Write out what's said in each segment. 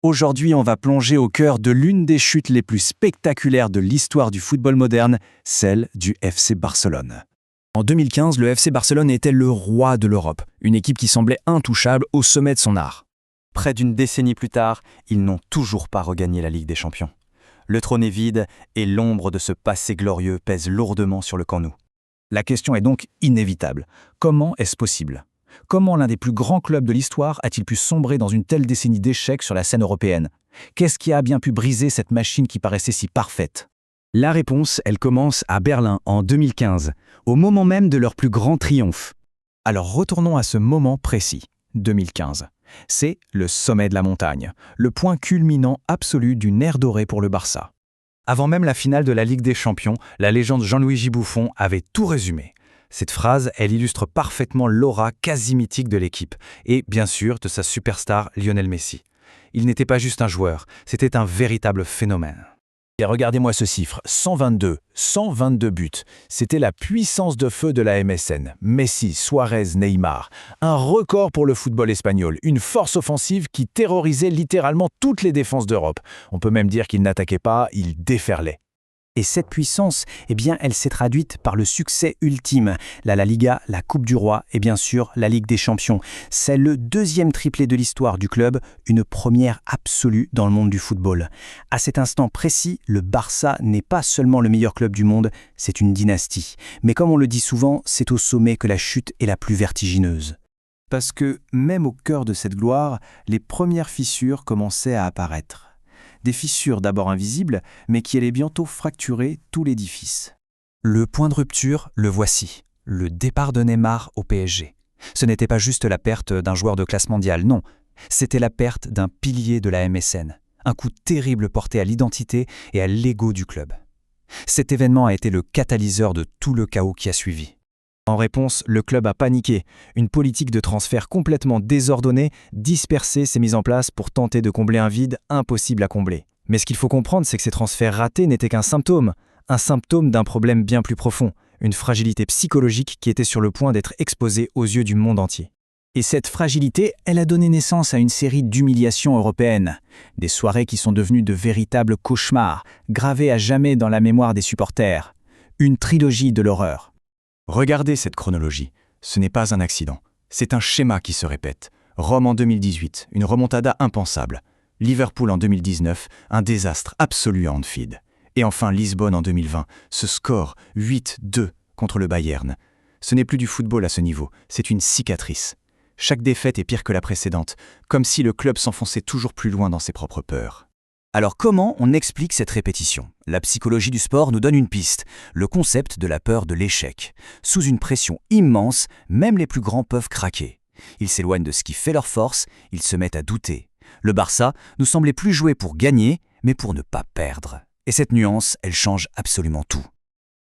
Aujourd'hui, on va plonger au cœur de l'une des chutes les plus spectaculaires de l'histoire du football moderne, celle du FC Barcelone. En 2015, le FC Barcelone était le roi de l'Europe, une équipe qui semblait intouchable au sommet de son art. Près d'une décennie plus tard, ils n'ont toujours pas regagné la Ligue des Champions. Le trône est vide et l'ombre de ce passé glorieux pèse lourdement sur le Camp Nou. La question est donc inévitable. Comment est-ce possible ? Comment l'un des plus grands clubs de l'histoire a-t-il pu sombrer dans une telle décennie d'échecs sur la scène européenne ? Qu'est-ce qui a bien pu briser cette machine qui paraissait si parfaite ? La réponse, elle commence à Berlin en 2015, au moment même de leur plus grand triomphe. Alors retournons à ce moment précis, 2015. C'est le sommet de la montagne, le point culminant absolu d'une ère dorée pour le Barça. Avant même la finale de la Ligue des Champions, la légende Gianluigi Buffon avait tout résumé. Cette phrase, elle illustre parfaitement l'aura quasi mythique de l'équipe, et bien sûr de sa superstar Lionel Messi. Il n'était pas juste un joueur, c'était un véritable phénomène. Et regardez-moi ce chiffre, 122 buts. C'était la puissance de feu de la MSN. Messi, Suarez, Neymar. Un record pour le football espagnol, une force offensive qui terrorisait littéralement toutes les défenses d'Europe. On peut même dire qu'il n'attaquait pas, il déferlait. Et cette puissance, elle s'est traduite par le succès ultime, la Liga, la Coupe du Roi et bien sûr la Ligue des Champions. C'est le deuxième triplé de l'histoire du club, une première absolue dans le monde du football. À cet instant précis, le Barça n'est pas seulement le meilleur club du monde, c'est une dynastie. Mais comme on le dit souvent, c'est au sommet que la chute est la plus vertigineuse. Parce que même au cœur de cette gloire, les premières fissures commençaient à apparaître. Des fissures d'abord invisibles, mais qui allaient bientôt fracturer tout l'édifice. Le point de rupture, le voici, le départ de Neymar au PSG. Ce n'était pas juste la perte d'un joueur de classe mondiale, non. C'était la perte d'un pilier de la MSN. Un coup terrible porté à l'identité et à l'ego du club. Cet événement a été le catalyseur de tout le chaos qui a suivi. En réponse, le club a paniqué. Une politique de transfert complètement désordonnée, dispersée s'est mise en place pour tenter de combler un vide impossible à combler. Mais ce qu'il faut comprendre, c'est que ces transferts ratés n'étaient qu'un symptôme d'un problème bien plus profond, une fragilité psychologique qui était sur le point d'être exposée aux yeux du monde entier. Et cette fragilité, elle a donné naissance à une série d'humiliations européennes. Des soirées qui sont devenues de véritables cauchemars, gravées à jamais dans la mémoire des supporters. Une trilogie de l'horreur. Regardez cette chronologie. Ce n'est pas un accident. C'est un schéma qui se répète. Rome en 2018, une remontada impensable. Liverpool en 2019, un désastre absolu à Anfield. Et enfin Lisbonne en 2020, ce score 8-2 contre le Bayern. Ce n'est plus du football à ce niveau, c'est une cicatrice. Chaque défaite est pire que la précédente, comme si le club s'enfonçait toujours plus loin dans ses propres peurs. Alors comment on explique cette répétition ? La psychologie du sport nous donne une piste, le concept de la peur de l'échec. Sous une pression immense, même les plus grands peuvent craquer. Ils s'éloignent de ce qui fait leur force, ils se mettent à douter. Le Barça nous semblait plus jouer pour gagner, mais pour ne pas perdre. Et cette nuance, elle change absolument tout.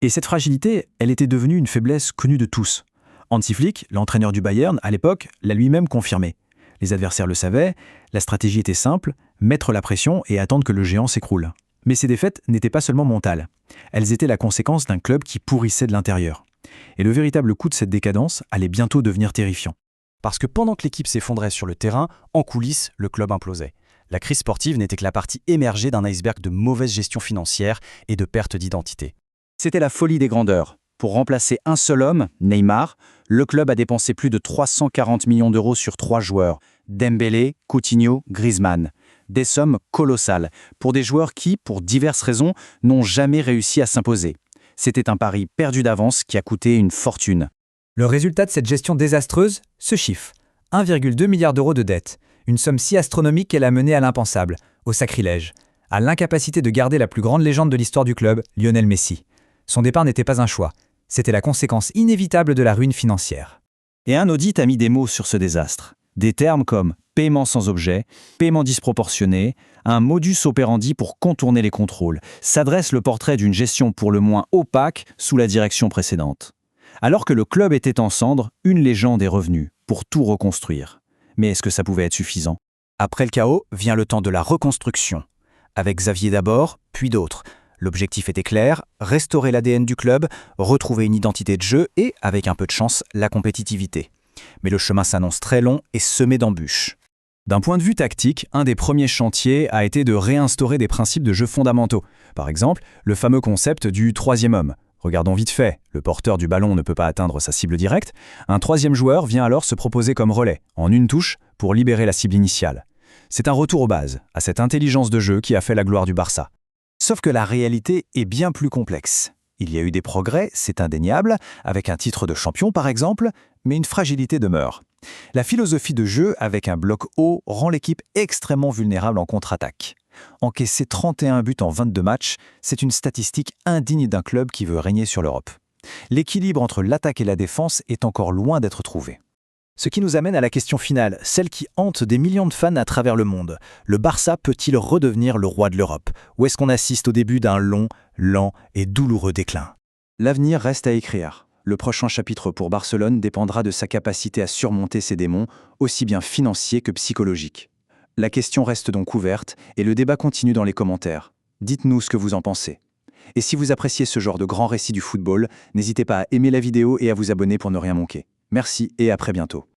Et cette fragilité, elle était devenue une faiblesse connue de tous. Hansi Flick, l'entraîneur du Bayern, à l'époque, l'a lui-même confirmé. Les adversaires le savaient, la stratégie était simple, mettre la pression et attendre que le géant s'écroule. Mais ces défaites n'étaient pas seulement mentales. Elles étaient la conséquence d'un club qui pourrissait de l'intérieur. Et le véritable coup de cette décadence allait bientôt devenir terrifiant. Parce que pendant que l'équipe s'effondrait sur le terrain, en coulisses, le club implosait. La crise sportive n'était que la partie émergée d'un iceberg de mauvaise gestion financière et de perte d'identité. C'était la folie des grandeurs. Pour remplacer un seul homme, Neymar, le club a dépensé plus de 340 millions d'euros sur 3 joueurs, Dembélé, Coutinho, Griezmann. Des sommes colossales, pour des joueurs qui, pour diverses raisons, n'ont jamais réussi à s'imposer. C'était un pari perdu d'avance qui a coûté une fortune. Le résultat de cette gestion désastreuse, ce chiffre, 1,2 milliard d'euros de dette, une somme si astronomique qu'elle a mené à l'impensable, au sacrilège, à l'incapacité de garder la plus grande légende de l'histoire du club, Lionel Messi. Son départ n'était pas un choix, c'était la conséquence inévitable de la ruine financière. Et un audit a mis des mots sur ce désastre. Des termes comme paiement sans objet, paiement disproportionné, un modus operandi pour contourner les contrôles, s'adresse le portrait d'une gestion pour le moins opaque sous la direction précédente. Alors que le club était en cendres, une légende est revenue pour tout reconstruire. Mais est-ce que ça pouvait être suffisant ? Après le chaos vient le temps de la reconstruction. Avec Xavier d'abord, puis d'autres. L'objectif était clair, restaurer l'ADN du club, retrouver une identité de jeu et, avec un peu de chance, la compétitivité. Mais le chemin s'annonce très long et semé d'embûches. D'un point de vue tactique, un des premiers chantiers a été de réinstaurer des principes de jeu fondamentaux. Par exemple, le fameux concept du troisième homme. Regardons vite fait, le porteur du ballon ne peut pas atteindre sa cible directe. Un troisième joueur vient alors se proposer comme relais, en une touche, pour libérer la cible initiale. C'est un retour aux bases, à cette intelligence de jeu qui a fait la gloire du Barça. Sauf que la réalité est bien plus complexe. Il y a eu des progrès, c'est indéniable, avec un titre de champion par exemple, mais une fragilité demeure. La philosophie de jeu avec un bloc haut rend l'équipe extrêmement vulnérable en contre-attaque. Encaisser 31 buts en 22 matchs, c'est une statistique indigne d'un club qui veut régner sur l'Europe. L'équilibre entre l'attaque et la défense est encore loin d'être trouvé. Ce qui nous amène à la question finale, celle qui hante des millions de fans à travers le monde. Le Barça peut-il redevenir le roi de l'Europe? Ou est-ce qu'on assiste au début d'un long, lent et douloureux déclin? L'avenir reste à écrire. Le prochain chapitre pour Barcelone dépendra de sa capacité à surmonter ses démons, aussi bien financiers que psychologiques. La question reste donc ouverte et le débat continue dans les commentaires. Dites-nous ce que vous en pensez. Et si vous appréciez ce genre de grand récit du football, n'hésitez pas à aimer la vidéo et à vous abonner pour ne rien manquer. Merci et à très bientôt.